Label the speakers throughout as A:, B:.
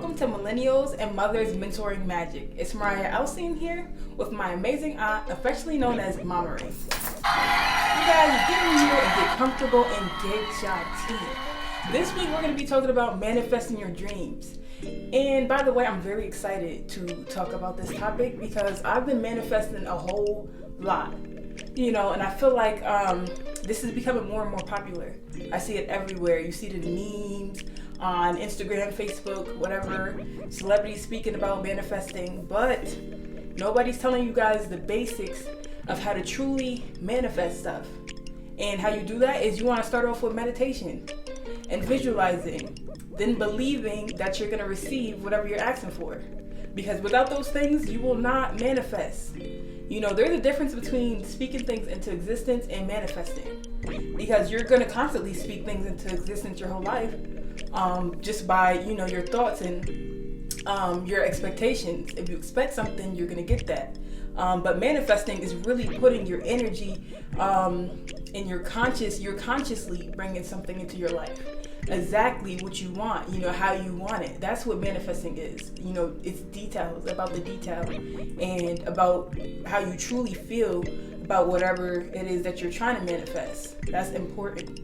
A: welcome to Millennials and Mothers Mentoring Magic. It's Mariah Elsine here with my amazing aunt, affectionately known as Mama Ray. You guys, get in here and get comfortable and get your tea. This week we're going to be talking about manifesting your dreams. And by the way, I'm very excited to talk about this topic because I've been manifesting a whole lot. And I feel like this is becoming more and more popular. I see it everywhere. You see the memes on Instagram, Facebook, whatever, celebrities speaking about manifesting, but nobody's telling you guys the basics of how to truly manifest stuff. And how you do that is you want to start off with meditation and visualizing, then believing that you're going to receive whatever you're asking for. Because without those things, you will not manifest. There's a difference between speaking things into existence and manifesting. Because you're going to constantly speak things into existence your whole life, just by, your thoughts and your expectations. If you expect something, you're going to get that. But manifesting is really putting your energy in you're consciously bringing something into your life. Exactly what you want, how you want it. That's what manifesting is. It's details, about the detail, and about how you truly feel about whatever it is that you're trying to manifest. That's important.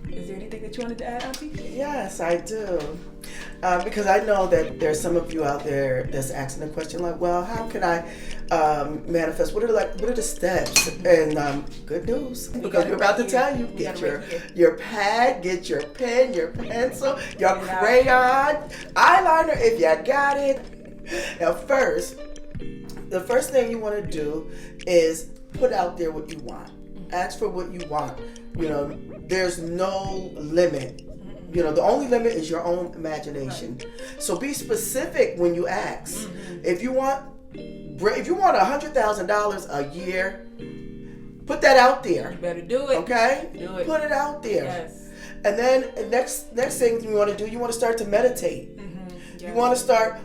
A: Is there anything that you wanted to add, Auntie?
B: Yes, I do. Because I know that there's some of you out there that's asking the question like, well, how can I manifest? What are the steps? And good news, because we're about to tell you, get your pad, get your pen, your pencil, your crayon, eyeliner if you got it. Now the first thing you want to do is put out there what you want. Ask for what you want. There's no limit. The only limit is your own imagination. Right. So be specific when you ask. Mm-hmm. If you want $100,000 a year, put that out there.
A: You better do it.
B: Okay?
A: Do it.
B: Put it out there.
A: Yes.
B: And then next thing you want to do, you want to start to meditate.
A: Mm-hmm. Yes.
B: You want to start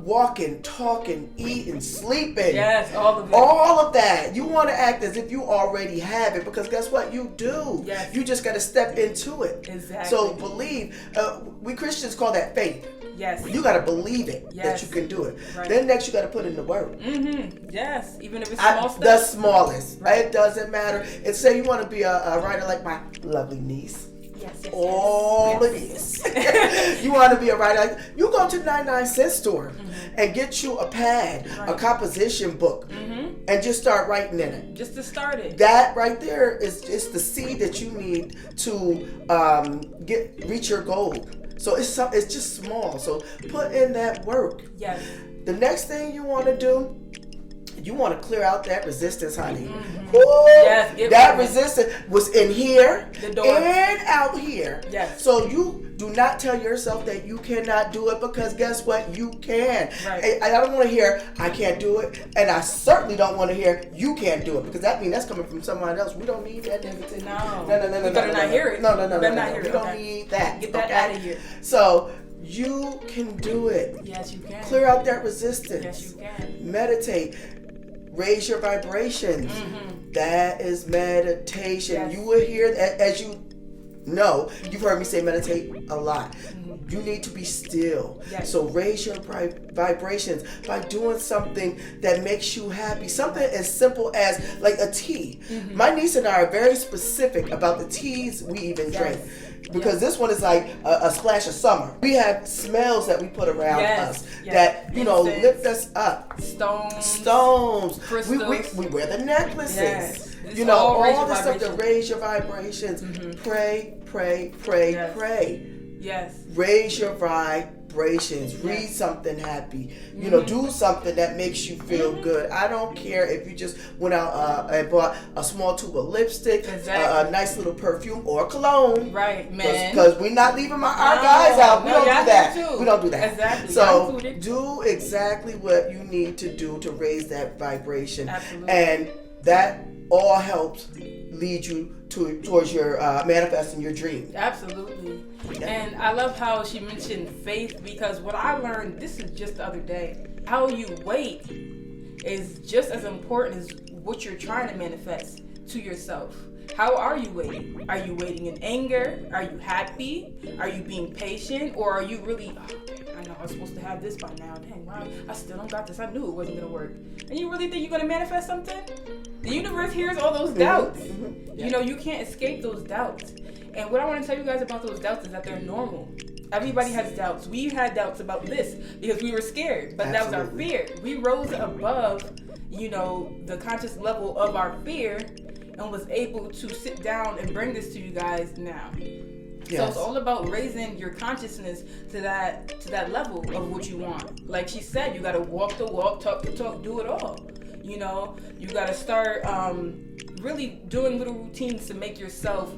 B: walking, talking, eating, sleeping.
A: Yes, all of it.
B: All of that. You want to act as if you already have it, because guess what? You do.
A: Yes.
B: You just got to step into it.
A: Exactly.
B: So believe. We Christians call that faith.
A: Yes.
B: You got to believe it,
A: yes,
B: that you can do it.
A: Right.
B: Then next you got to put in the work.
A: Mm-hmm. Yes. Even if it's small stuff.
B: The smallest.
A: Right.
B: It doesn't matter. And say you want to be a writer like my lovely niece.
A: Yes.
B: All of this. You want to be a writer. You go to the 99-cent store and get you a pad, a composition book, and just start writing in it.
A: Just to start it.
B: That right there is just the seed that you need to reach your goal. So it's just small. So put in that work.
A: Yes.
B: The next thing you want to do, you want to clear out that resistance, honey.
A: Mm-hmm.
B: Ooh,
A: yes,
B: that resistance was in here
A: the door.
B: And out here.
A: Yes.
B: So you do not tell yourself that you cannot do it, because guess what? You can.
A: Right.
B: I don't want to hear I can't do it, and I certainly don't want to hear you can't do it, because that means that's coming from someone else. We don't need that negativity.
A: No.
B: You
A: better not hear it.
B: No.
A: We
B: don't need that.
A: Get that out of here.
B: So you can do it.
A: Yes, you can.
B: Clear out that resistance.
A: Yes, you can.
B: Meditate. Raise your vibrations.
A: Mm-hmm.
B: That is meditation.
A: Yes.
B: You will hear that, as you know, you've heard me say meditate a lot. Mm-hmm. You need to be still.
A: Yes.
B: So raise your vibrations by doing something that makes you happy. Something as simple as like a tea. Mm-hmm. My niece and I are very specific about the teas we even drink. Because this one is like a splash of summer. We have smells that we put around us that, lift us up. Stones.
A: Crystals.
B: We wear the necklaces.
A: Yes.
B: All this stuff to raise your vibrations. Mm-hmm. Pray.
A: Yes.
B: Raise your vibrations. Yes. Read something happy. Do something that makes you feel good. I don't care if you just went out and bought a small tube of lipstick, a nice little perfume, or cologne.
A: Right, man.
B: Because we're not leaving our guys out. We don't do that. We don't do that.
A: Exactly.
B: So do exactly what you need to do to raise that vibration.
A: Absolutely.
B: And that all helps lead you towards your manifesting your dream.
A: Absolutely. And I love how she mentioned faith, because what I learned, this is just the other day, how you wait is just as important as what you're trying to manifest to yourself. How are you waiting? Are you waiting in anger? Are you happy? Are you being patient? Or are you really, I know I was supposed to have this by now. Dang, wow, I still don't got this. I knew it wasn't gonna work. And you really think you're gonna manifest something? The universe hears all those doubts.
B: Yeah.
A: You know, you can't escape those doubts. And what I want to tell you guys about those doubts is that they're normal. Everybody has doubts. We had doubts about this because we were scared, but that was our fear. We rose above, you know, the conscious level of our fear and was able to sit down and bring this to you guys now. So it's all about raising your consciousness to that level of what you want. Like she said, you gotta walk the walk, talk the talk, do it all. You know, you gotta start really doing little routines to make yourself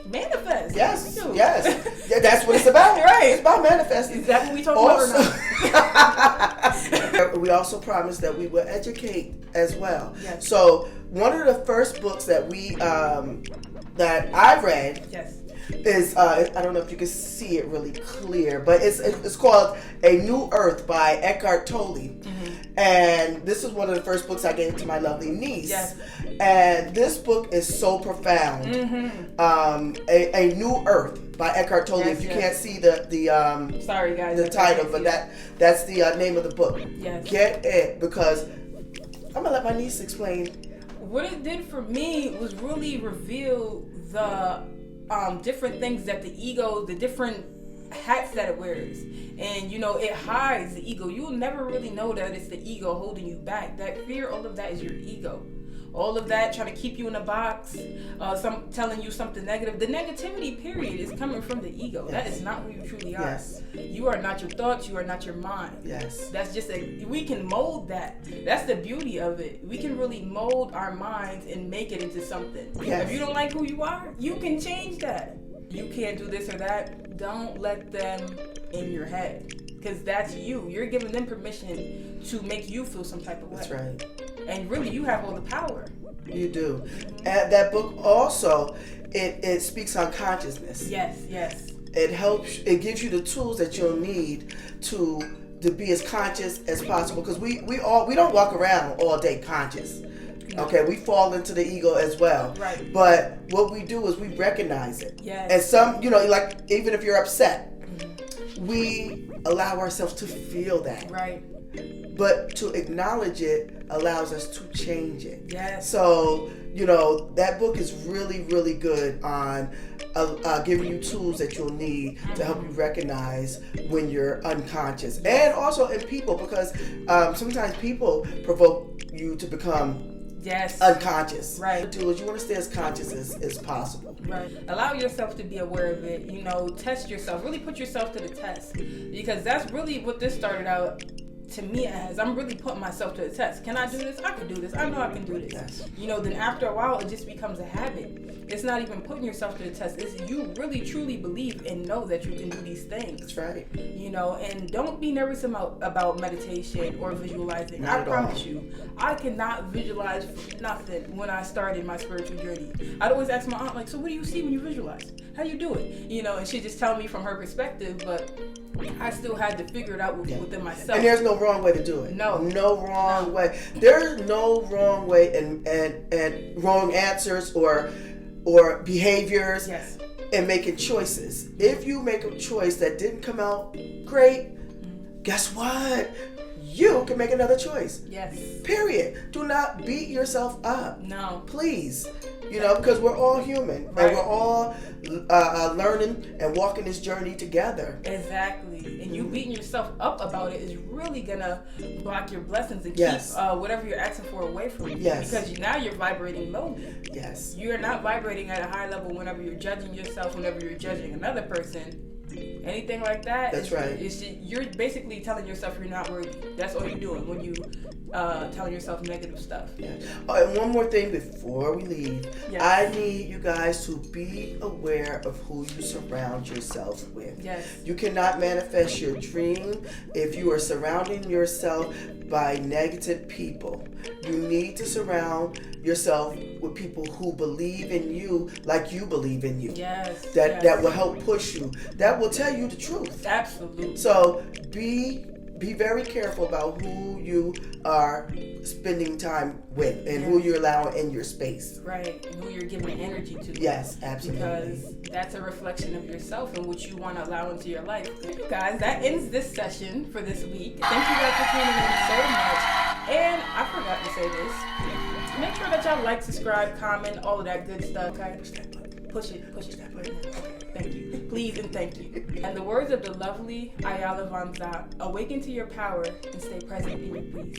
A: manifest.
B: Yes. Yeah, that's what it's about.
A: Right.
B: It's about manifesting.
A: Is that what we talk about or not?
B: We also promised that we will educate as well.
A: Yes.
B: So one of the first books that we that I read is I don't know if you can see it really clear, but it's called A New Earth by Eckhart Tolle. Mm-hmm. And this is one of the first books I gave to my lovely niece.
A: Yes.
B: And this book is so profound. Mm-hmm. A New Earth by Eckhart Tolle. If you can't see the
A: sorry guys,
B: the title, but that's the name of the book.
A: Yes.
B: Get it, because I'm gonna let my niece explain.
A: What it did for me was really reveal the different things that the ego, the different hats that it wears. And, you know, it hides the ego. You'll never really know that it's the ego holding you back. That fear, all of that is your ego. All of that trying to keep you in a box, some telling you something negative. The negativity, period, is coming from the ego. That is not who you truly are.
B: Yes.
A: You are not your thoughts. You are not your mind.
B: Yes.
A: That's just we can mold that. That's the beauty of it. We can really mold our minds and make it into something.
B: Yes.
A: If you don't like who you are, you can change that. You can't do this or that. Don't let them in your head, because that's you. You're giving them permission to make you feel some type of way.
B: That's right.
A: And really, you have all the power.
B: You do. Mm-hmm. And that book also, it speaks on consciousness.
A: Yes.
B: It helps. It gives you the tools that you'll need to be as conscious as possible. Because we don't walk around all day conscious. No. Okay, we fall into the ego as well.
A: Right.
B: But what we do is we recognize it.
A: Yes.
B: And some, you know, like even if you're upset, mm-hmm. we allow ourselves to feel that.
A: Right.
B: But to acknowledge it allows us to change it.
A: Yes.
B: So, you know, that book is really, really good on giving you tools that you'll need to help you recognize when you're unconscious. And also in people, because sometimes people provoke you to become unconscious.
A: Right.
B: Do is you want to stay as conscious as possible.
A: Right. Allow yourself to be aware of it. You know, test yourself. Really put yourself to the test. Because that's really what this started out to me as. I'm really putting myself to the test. Can I do this? I can do this. I know I can do this.
B: Yes.
A: You know, then after a while, it just becomes a habit. It's not even putting yourself to the test. It's you really truly believe and know that you can do these things.
B: That's right.
A: You know, and don't be nervous about meditation or visualizing.
B: Not
A: I promise you, I cannot visualize nothing when I started my spiritual journey. I'd always ask my aunt, like, so what do you see when you visualize? How do you do it? You know, and she'd just tell me from her perspective, but I still had to figure it out within myself.
B: And there's no wrong way to do it.
A: No
B: wrong way. There's no wrong way and wrong answers or behaviors.
A: Yes.
B: And making choices. If you make a choice that didn't come out great, guess what? You can make another choice.
A: Yes.
B: Period. Do not beat yourself up.
A: No.
B: Please. You know, because we're all human.
A: Right.
B: And we're all learning and walking this journey together.
A: Exactly. And you beating yourself up about it is really going to block your blessings and
B: Yes.
A: keep whatever you're asking for away from you.
B: Yes.
A: Because now you're vibrating lowly.
B: Yes.
A: You're not vibrating at a high level whenever you're judging yourself, whenever you're judging another person. Anything like that.
B: That's right.
A: You're basically telling yourself you're not worthy. That's all you're doing when you telling yourself negative stuff.
B: Yeah. Oh, and one more thing before we leave.
A: Yes.
B: I need you guys to be aware of who you surround yourself with.
A: Yes.
B: You cannot manifest your dream if you are surrounding yourself by negative people. You need to surround yourself with people who believe in you like you believe in you.
A: Yes.
B: That will help push you. That will tell you the truth.
A: Absolutely.
B: So be be very careful about who you are spending time with and who you're allowing in your space.
A: Right, and who you're giving energy to.
B: Yes, absolutely.
A: Because that's a reflection of yourself and what you want to allow into your life. You guys, that ends this session for this week. Thank you guys for tuning in so much. And I forgot to say this. Make sure that y'all like, subscribe, comment, all of that good stuff. Okay? Push it right now. Okay, thank you. Please and thank you. And the words of the lovely Ayala Van Zant, awaken to your power and stay present in your peace.